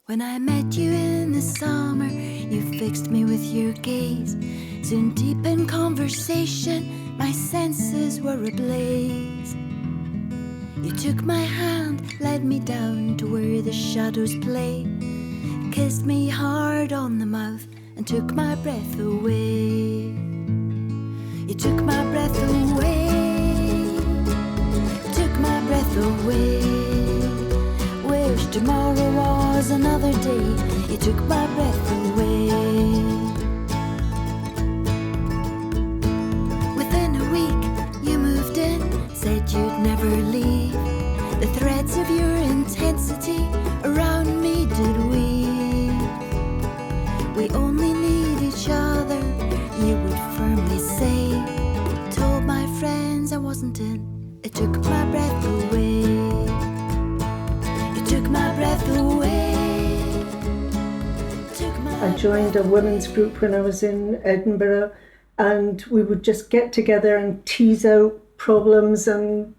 When I met you in the summer, you fixed me with your gaze. Soon deep in conversation, my senses were ablaze. You took my hand, led me down to where the shadows play, kissed me hard on the mouth and took my breath away. You took my breath away, took my breath away. Wish tomorrow was another day. You took my breath away. Within a week you moved in, said you'd never leave. The threads of your intensity around me did weave. We only need each other, you would firmly say. Told my friends I wasn't in, it took my breath away. Took my breath away. I joined a women's group when I was in Edinburgh, and we would just get together and tease out problems and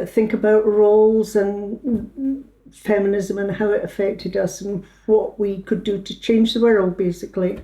think about roles and feminism and how it affected us and what we could do to change the world, basically.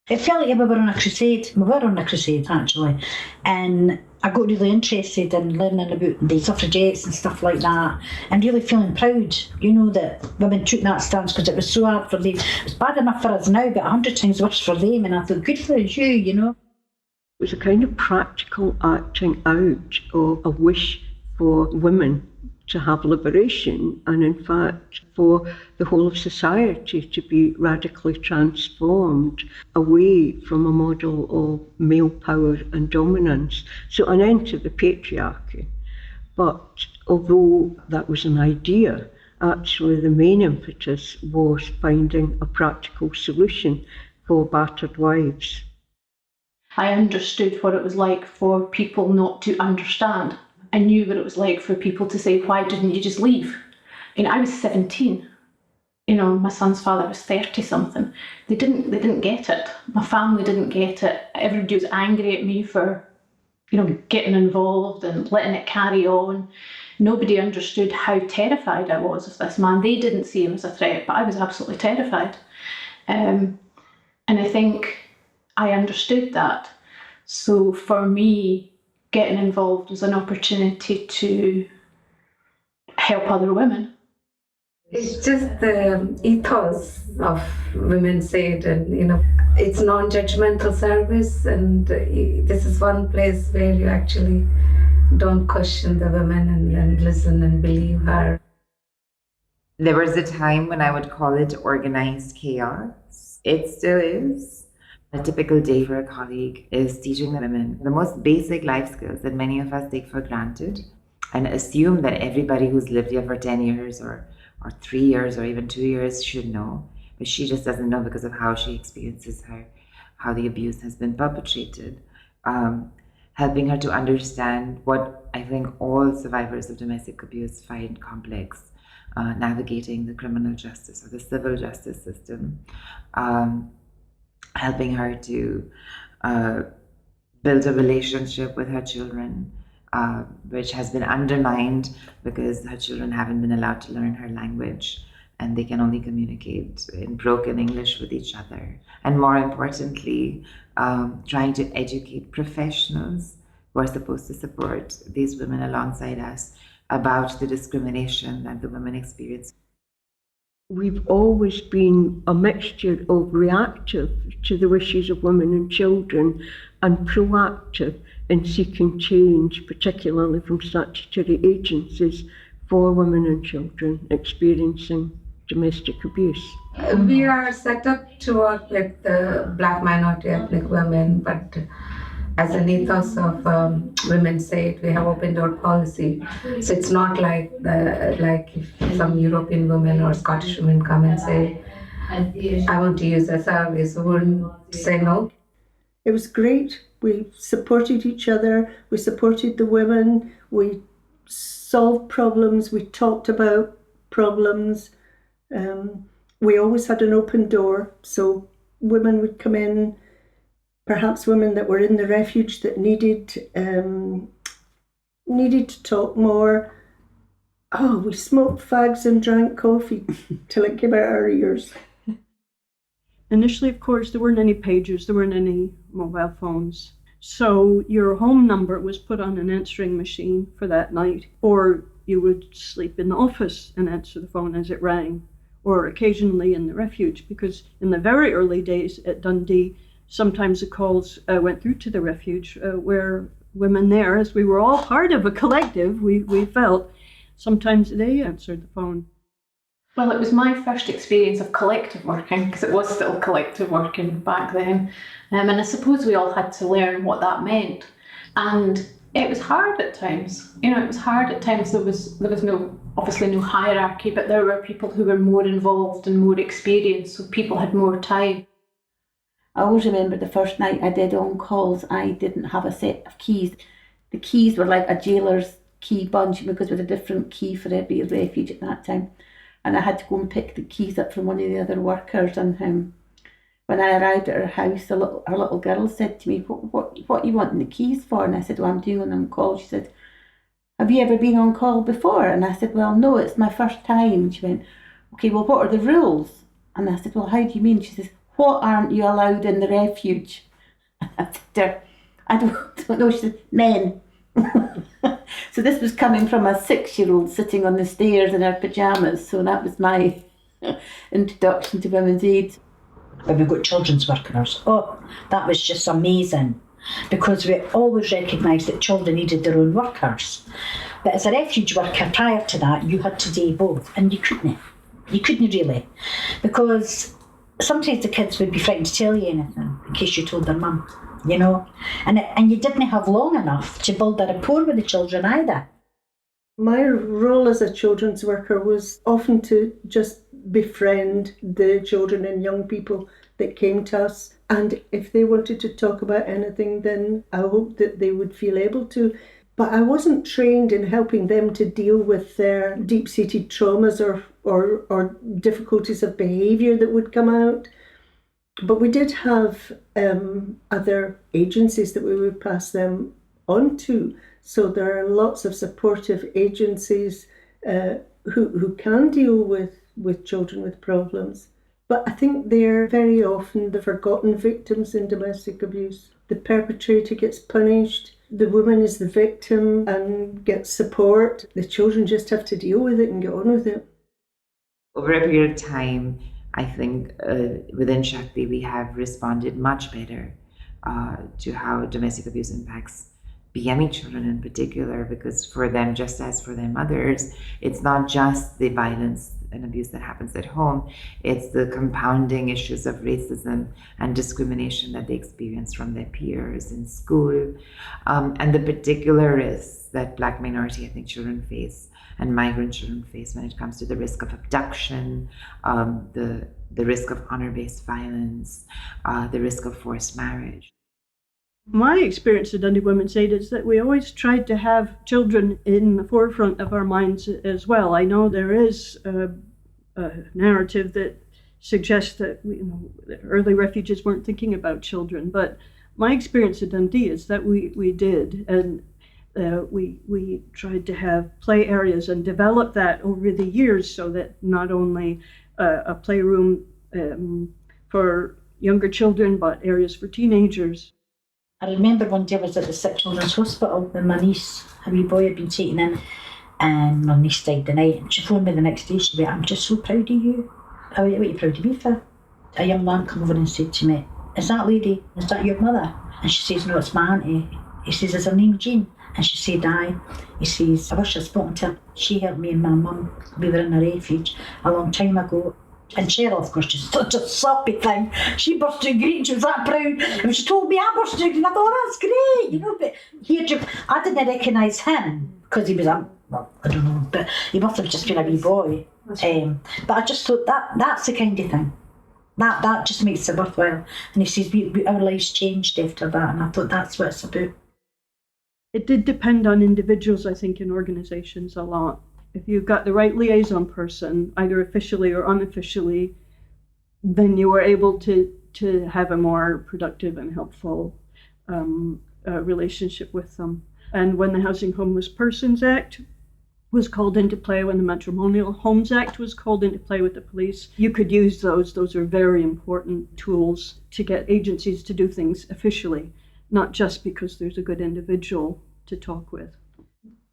It felt like we were on a crusade. We were on a crusade, actually. And I got really interested in learning about the suffragettes and stuff like that, and really feeling proud, you know, that women took that stance, because it was so hard for them. It's bad enough for us now, but 100 times worse for them. And I thought, good for you, you know. It was a kind of practical acting out of a wish for women to have liberation, and in fact for the whole of society to be radically transformed away from a model of male power and dominance. So an end to the patriarchy. But although that was an idea, actually the main impetus was finding a practical solution for battered wives. I understood what it was like for people not to understand. I knew what it was like for people to say, why didn't you just leave? I was 17. My son's father was 30-something. They didn't get it. My family didn't get it. Everybody was angry at me for, getting involved and letting it carry on. Nobody understood how terrified I was of this man. They didn't see him as a threat, but I was absolutely terrified. And I think I understood that. So for me, getting involved was an opportunity to help other women. It's just the ethos of Women's Aid, and it's non-judgmental service, and this is one place where you actually don't question the women and listen and believe her. There was a time when I would call it organized chaos. It still is. A typical day for a colleague is teaching the women the most basic life skills that many of us take for granted and assume that everybody who's lived here for 10 years or 3 years or even 2 years should know. But she just doesn't know because of how she experiences how the abuse has been perpetrated. Helping her to understand what I think all survivors of domestic abuse find complex, navigating the criminal justice or the civil justice system. Helping her to build a relationship with her children, which has been undermined because her children haven't been allowed to learn her language and they can only communicate in broken English with each other. And more importantly, trying to educate professionals who are supposed to support these women alongside us about the discrimination that the women experience. We've always been a mixture of reactive to the wishes of women and children and proactive in seeking change, particularly from statutory agencies for women and children experiencing domestic abuse. We are set up to work with the Black minority ethnic women, but as an ethos of Women's Aid, we have open door policy. So it's not like if some European women or Scottish women come and say, I want to use a service, we wouldn't say no. It was great. We supported each other, we supported the women, we solved problems, we talked about problems. We always had an open door, so women would come in, perhaps women that were in the refuge that needed to talk more. Oh, we smoked fags and drank coffee till it came out our ears. Initially, of course, there weren't any pagers, there weren't any mobile phones. So your home number was put on an answering machine for that night, or you would sleep in the office and answer the phone as it rang, or occasionally in the refuge, because in the very early days at Dundee, sometimes the calls went through to the refuge where women there, as we were all part of a collective, we felt, sometimes they answered the phone. Well, it was my first experience of collective working, because it was still collective working back then. And I suppose we all had to learn what that meant. And it was hard at times. It was hard at times. There was obviously no hierarchy, but there were people who were more involved and more experienced, so people had more time. I always remember the first night I did on calls, I didn't have a set of keys. The keys were like a jailer's key bunch, because there was a different key for every refuge at that time. And I had to go and pick the keys up from one of the other workers. And when I arrived at her house, her little girl said to me, what are you wanting the keys for? And I said, well, I'm doing on call. She said, have you ever been on call before? And I said, well, no, it's my first time. She went, okay, well, what are the rules? And I said, well, how do you mean? She says, what aren't you allowed in the refuge? And I said to her, I don't know. She said, men. So this was coming from a 6-year-old sitting on the stairs in her pyjamas. So that was my introduction to women's aid. When we got children's workers, that was just amazing, because we always recognised that children needed their own workers. But as a refuge worker prior to that, you had to do both, and you couldn't really, because sometimes the kids would be frightened to tell you anything in case you told their mum, and you didn't have long enough to build a rapport with the children either. My role as a children's worker was often to just befriend the children and young people that came to us. And if they wanted to talk about anything, then I hoped that they would feel able to. But I wasn't trained in helping them to deal with their deep-seated traumas or difficulties of behaviour that would come out. But we did have other agencies that we would pass them on to. So there are lots of supportive agencies who can deal with children with problems. But I think they're very often the forgotten victims in domestic abuse. The perpetrator gets punished, the woman is the victim and gets support. The children just have to deal with it and get on with it. Over a period of time, I think within Shakti we have responded much better to how domestic abuse impacts BME children in particular, because for them, just as for their mothers, it's not just the violence and abuse that happens at home, it's the compounding issues of racism and discrimination that they experience from their peers in school, and the particular risks that Black minority ethnic children face and migrant children face when it comes to the risk of abduction, the risk of honor-based violence, the risk of forced marriage. My experience at Dundee Women's Aid is that we always tried to have children in the forefront of our minds as well. I know there is a narrative that suggests that that early refugees weren't thinking about children, but my experience at Dundee is that we did, and we tried to have play areas and develop that over the years, so that not only a playroom for younger children, but areas for teenagers. I remember one day I was at the Sick Children's Hospital with my niece. A wee boy had been taken in, and my niece died the night. And she phoned me the next day. She went, I'm just so proud of you. I went, what are you proud of me for? A young man came over and said to me, is that lady, is that your mother? And she says, no, it's my auntie. He says, is her name Jean? And she said, aye. He says, I wish I'd spoken to her. She helped me and my mum. We were in a refuge a long time ago. And Cheryl, of course, just such a soppy thing. She burst into green, she was that proud. And she told me I burst into green. I thought, oh, that's great, But I didn't recognise him, because he was I don't know, but he must have just been a wee boy. But I just thought that's the kind of thing. That just makes it worthwhile. And he says, our lives changed after that, and I thought that's what it's about. It did depend on individuals, I think, in organisations a lot. If you've got the right liaison person, either officially or unofficially, then you were able to have a more productive and helpful relationship with them. And when the Housing Homeless Persons Act was called into play, when the Matrimonial Homes Act was called into play with the police, you could use those. Those are very important tools to get agencies to do things officially, not just because there's a good individual to talk with.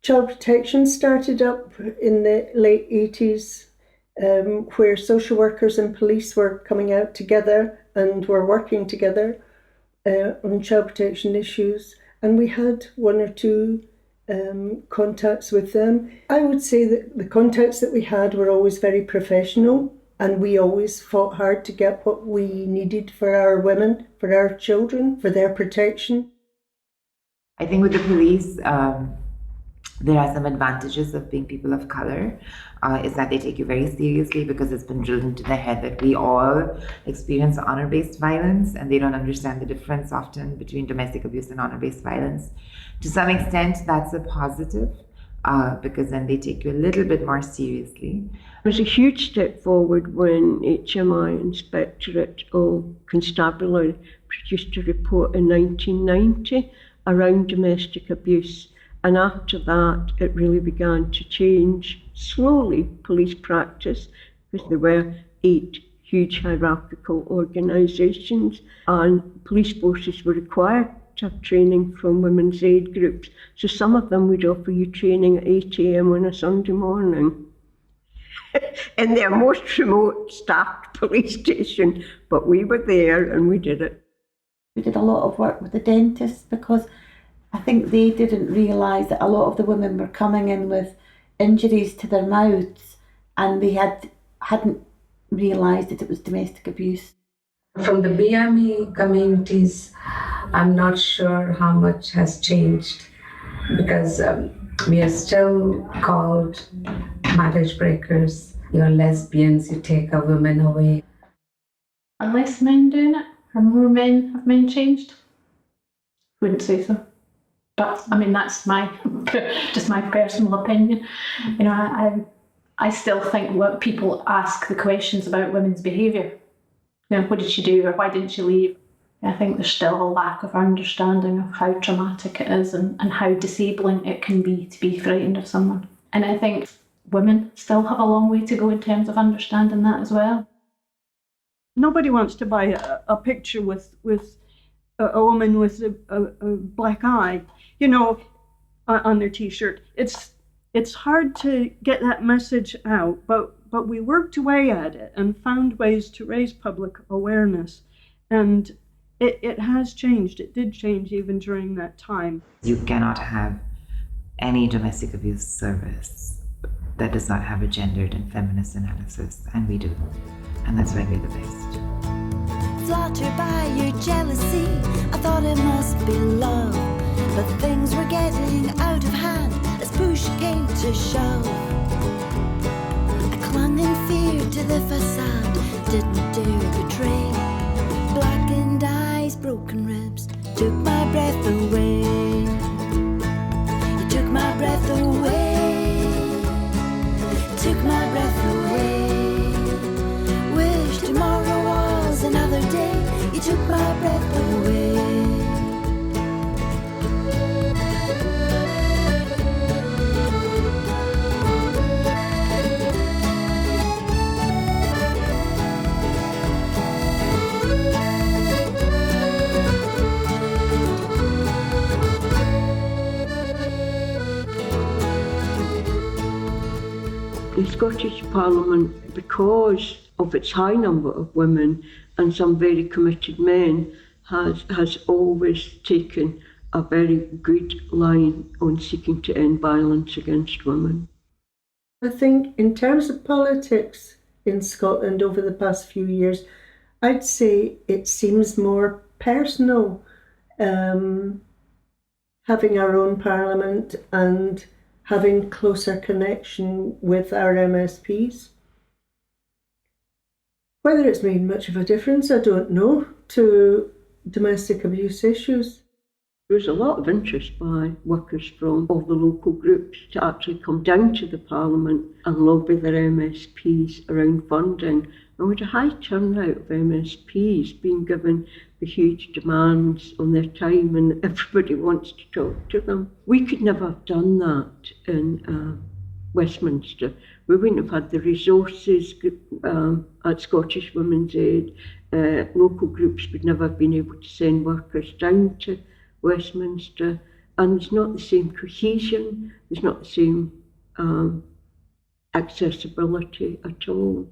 Child protection started up in the late 80s, where social workers and police were coming out together and were working together on child protection issues. And we had one or two contacts with them. I would say that the contacts that we had were always very professional, and we always fought hard to get what we needed for our women, for our children, for their protection. I think with the police, there are some advantages of being people of color, is that they take you very seriously, because it's been drilled into their head that we all experience honor-based violence, and they don't understand the difference often between domestic abuse and honor-based violence. To some extent, that's a positive, because then they take you a little bit more seriously. It was a huge step forward when HMI Inspectorate of Constabulary produced a report in 1990 around domestic abuse. And after that, it really began to change slowly police practice, because there were 8 huge hierarchical organisations, and police forces were required to have training from women's aid groups. So some of them would offer you training at 8 a.m. on a Sunday morning in their most remote staffed police station, but we were there and we did it. We did a lot of work with the dentists, because I think they didn't realise that a lot of the women were coming in with injuries to their mouths, and they hadn't realised that it was domestic abuse. From the BME communities, I'm not sure how much has changed, because we are still called marriage breakers. You're lesbians, you take our women away. Are less men doing it? Are more men, have men changed? Wouldn't say so. But I mean, that's just my personal opinion. You know, I still think what people ask the questions about women's behaviour. You know, what did she do, or why didn't she leave? I think there's still a lack of understanding of how traumatic it is, and how disabling it can be to be frightened of someone. And I think women still have a long way to go in terms of understanding that as well. Nobody wants to buy a picture with a woman with a black eye, you know, on their T-shirt. It's hard to get that message out, but we worked away at it and found ways to raise public awareness, and it has changed. It did change even during that time. You cannot have any domestic abuse service that does not have a gendered and feminist analysis, and we do, and that's why we're the best. Flattered by your jealousy, I thought it must be love, but things were getting out of hand as push came to shove. I clung in fear to the facade, didn't dare betray. Blackened eyes, broken ribs, took my breath away. You took my breath away, took my breath away. Wish tomorrow was another day, you took my breath away. The Scottish Parliament, because of its high number of women and some very committed men, has always taken a very good line on seeking to end violence against women. I think in terms of politics in Scotland over the past few years, I'd say it seems more personal, having our own parliament and having closer connection with our MSPs. Whether it's made much of a difference, I don't know, to domestic abuse issues. There was a lot of interest by workers from all the local groups to actually come down to the Parliament and lobby their MSPs around funding. And we had a high turnout of MSPs being given the huge demands on their time, and everybody wants to talk to them. We could never have done that in Westminster, we wouldn't have had the resources at Scottish Women's Aid. Local groups would never have been able to send workers down to Westminster, and there's not the same cohesion, there's not the same accessibility at all.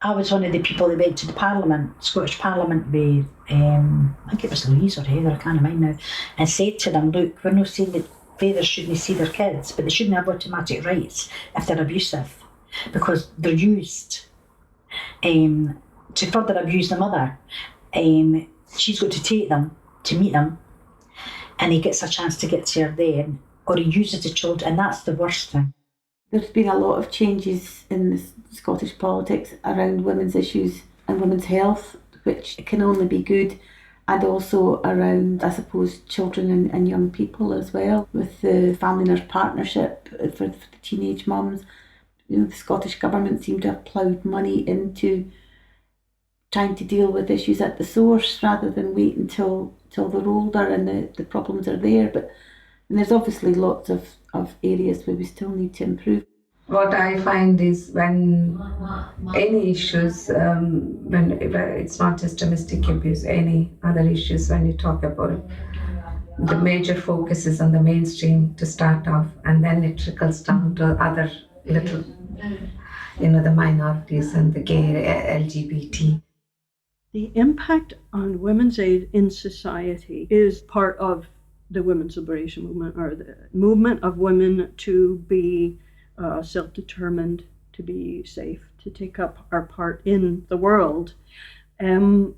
I was one of the people that went to the Parliament, Scottish Parliament, with, I think it was Louise or Heather, I can't remember now, and said to them, look, we're not saying that fathers shouldn't see their kids, but they shouldn't have automatic rights if they're abusive, because they're used to further abuse the mother. She's got to take them to meet them, and he gets a chance to get to her then, or he uses the child, and that's the worst thing. There's been a lot of changes in the Scottish politics around women's issues and women's health, which can only be good, and also around, I suppose, children and young people as well, with the Family Nurse Partnership for the teenage mums. You know, the Scottish Government seemed to have ploughed money into trying to deal with issues at the source rather than wait until they're older and the problems are there. But there's obviously lots of areas where we still need to improve. What I find is when any issues, when it's not just domestic abuse, any other issues, when you talk about it, the major focus is on the mainstream to start off, and then it trickles down to other little, the minorities and the gay, LGBT. The impact on women's aid in society is part of the women's liberation movement, or the movement of women to be self-determined, to be safe, to take up our part in the world. And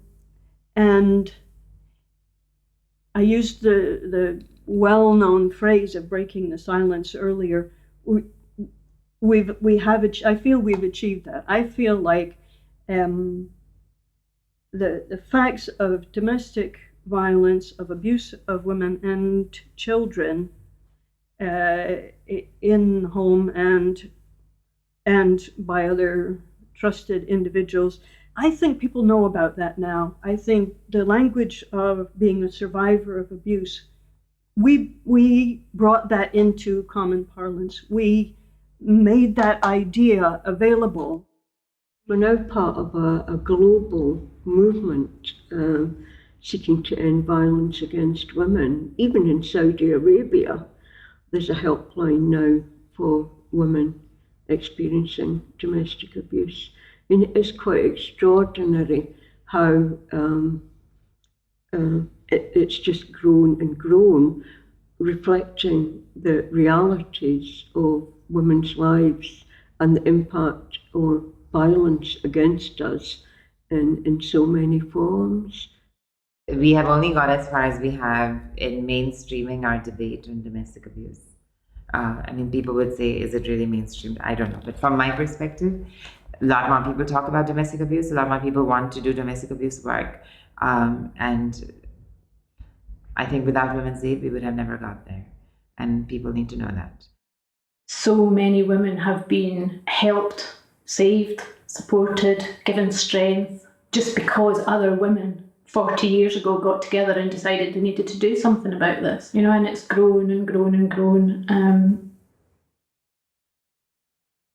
I used the well-known phrase of breaking the silence earlier. I feel we've achieved that. I feel like the facts of domestic violence, of abuse of women and children in home and by other trusted individuals, I think people know about that now. I think the language of being a survivor of abuse, we brought that into common parlance. We made that idea available. We're now part of a global movement seeking to end violence against women. Even in Saudi Arabia, there's a helpline now for women experiencing domestic abuse. And it is quite extraordinary how it's just grown and grown, reflecting the realities of women's lives and the impact of violence against us in so many forms. We have only got as far as we have in mainstreaming our debate on domestic abuse. People would say, is it really mainstreamed? I don't know. But from my perspective, a lot more people talk about domestic abuse. A lot more people want to do domestic abuse work. And I think without Women's Aid, we would have never got there. And people need to know that. So many women have been helped, saved, supported, given strength, just because other women 40 years ago got together and decided they needed to do something about this, and it's grown and grown and grown.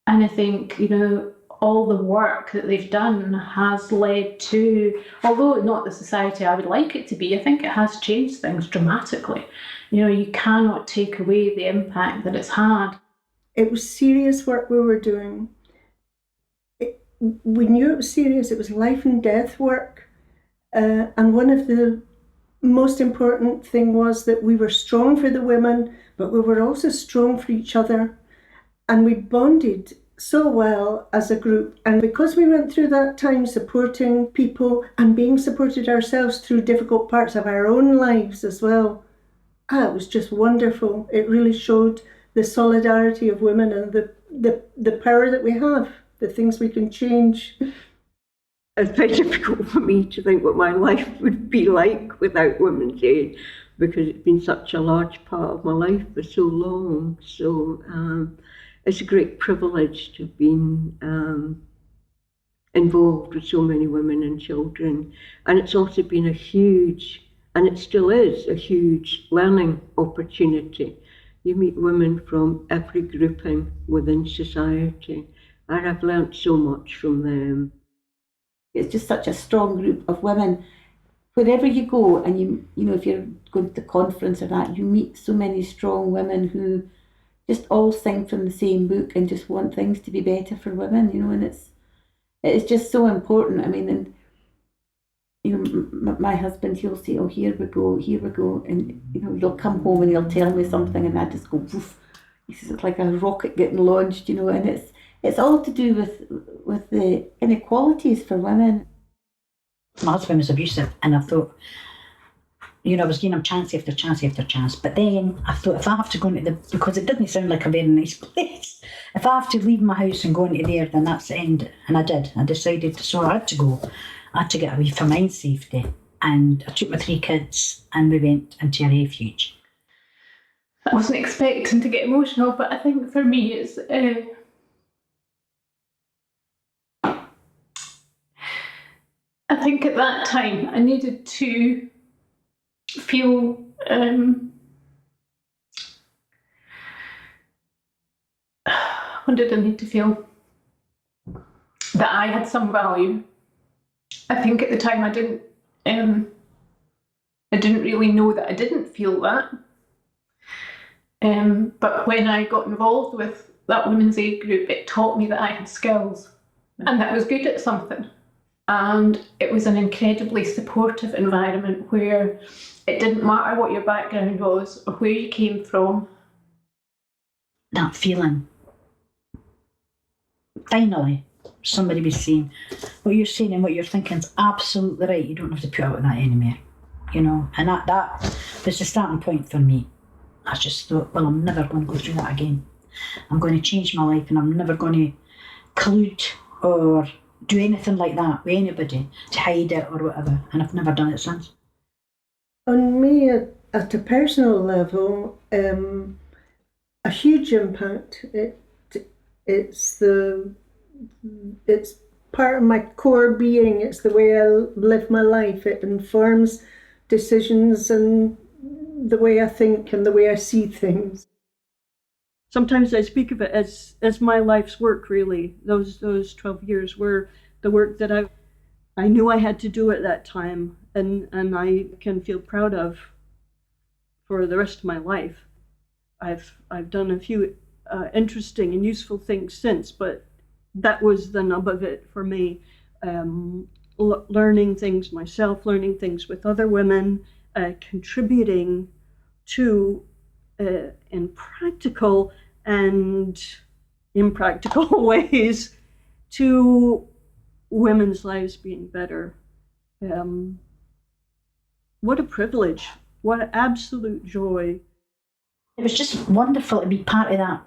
And I think, all the work that they've done has led to, although not the society I would like it to be, I think it has changed things dramatically. You cannot take away the impact that it's had. It was serious work we were doing. We knew it was serious, it was life and death work. And one of the most important thing was that we were strong for the women, but we were also strong for each other. And we bonded so well as a group. And because we went through that time supporting people and being supported ourselves through difficult parts of our own lives as well, it was just wonderful. It really showed the solidarity of women and the power that we have, the things we can change. It's very difficult for me to think what my life would be like without Women's Aid, because it's been such a large part of my life for so long. So it's a great privilege to have been involved with so many women and children. And it's also been a huge, and it still is, a huge learning opportunity You meet women from every grouping within society, and I've learnt so much from them. It's just such a strong group of women. Wherever you go, and you know, if you're going to the conference or that, you meet so many strong women who just all sing from the same book and just want things to be better for women, you know, and it's just so important. I mean, and you know, my husband, he'll say, "Oh, here we go," and you know, he'll come home and he'll tell me something, and I just go, "Woof." He says it's like a rocket getting launched, you know, and it's all to do with the inequalities for women. My husband was abusive, and I thought, you know, I was giving him chance after chance after chance. But then I thought, if I have to go into because it didn't sound like a very nice place, if I have to leave my house and go into there, then that's the end. And I did. I decided, so I had to go. I had to get away for my own safety. And I took my 3 kids and we went into a refuge. I wasn't expecting to get emotional, but I think for me it's I think at that time I needed to feel what did I need to feel? That I had some value. I think at the time I didn't really know that I didn't feel that. But when I got involved with that women's aid group, it taught me that I had skills and that I was good at something. And it was an incredibly supportive environment where it didn't matter what your background was or where you came from. That feeling. Finally, somebody was saying, what you're saying and what you're thinking is absolutely right. You don't have to put up with that anymore. You know, and that was the starting point for me. I just thought, well, I'm never going to go through that again. I'm going to change my life and I'm never going to collude or do anything like that with anybody to hide it or whatever. And I've never done it since. On me, at a personal level, a huge impact. It's part of my core being. It's the way I live my life. It informs decisions and the way I think and the way I see things. Sometimes I speak of it as my life's work, really. Those 12 years were the work that I knew I had to do at that time, and I can feel proud of for the rest of my life. I've done a few interesting and useful things since, but that was the nub of it for me. Learning things myself, learning things with other women, contributing to in practical and impractical ways to women's lives being better. What a privilege, what an absolute joy. It was just wonderful to be part of that.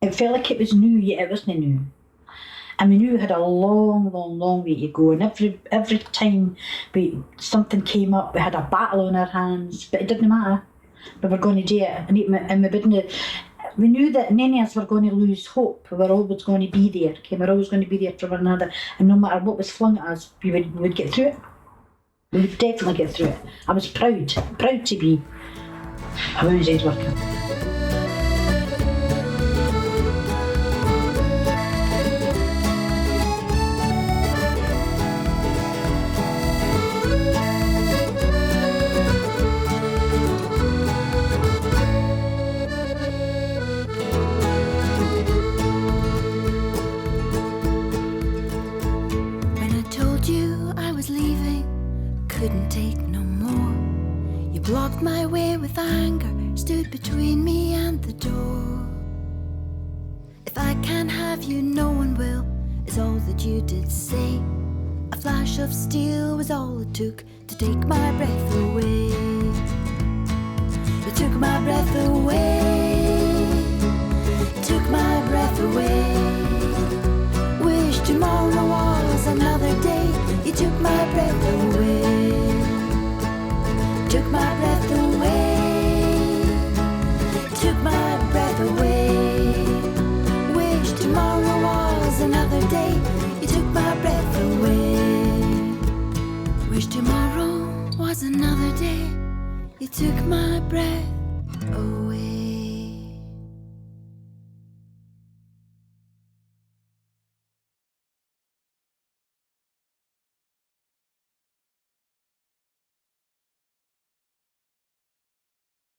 It felt like it was new, yet it wasn't new. And we knew we had a long, long, long way to go. And every time something came up, we had a battle on our hands, but it didn't matter. We were going to do it, and we knew that none of us were going to lose hope. We were always going to be there. Okay? We were always going to be there for one another, and no matter what was flung at us, we would get through it. We would definitely get through it. I was proud to be a women's aid worker. Couldn't take no more. You blocked my way with anger, stood between me and the door. If I can't have you, no one will, is all that you did say. A flash of steel was all it took to take my breath away. You took my breath away. You took my breath away. Wish tomorrow was another day. You took my breath away. Took my breath away. Took my breath away. Wish tomorrow was another day. You took my breath away. Wish tomorrow was another day. You took my breath away.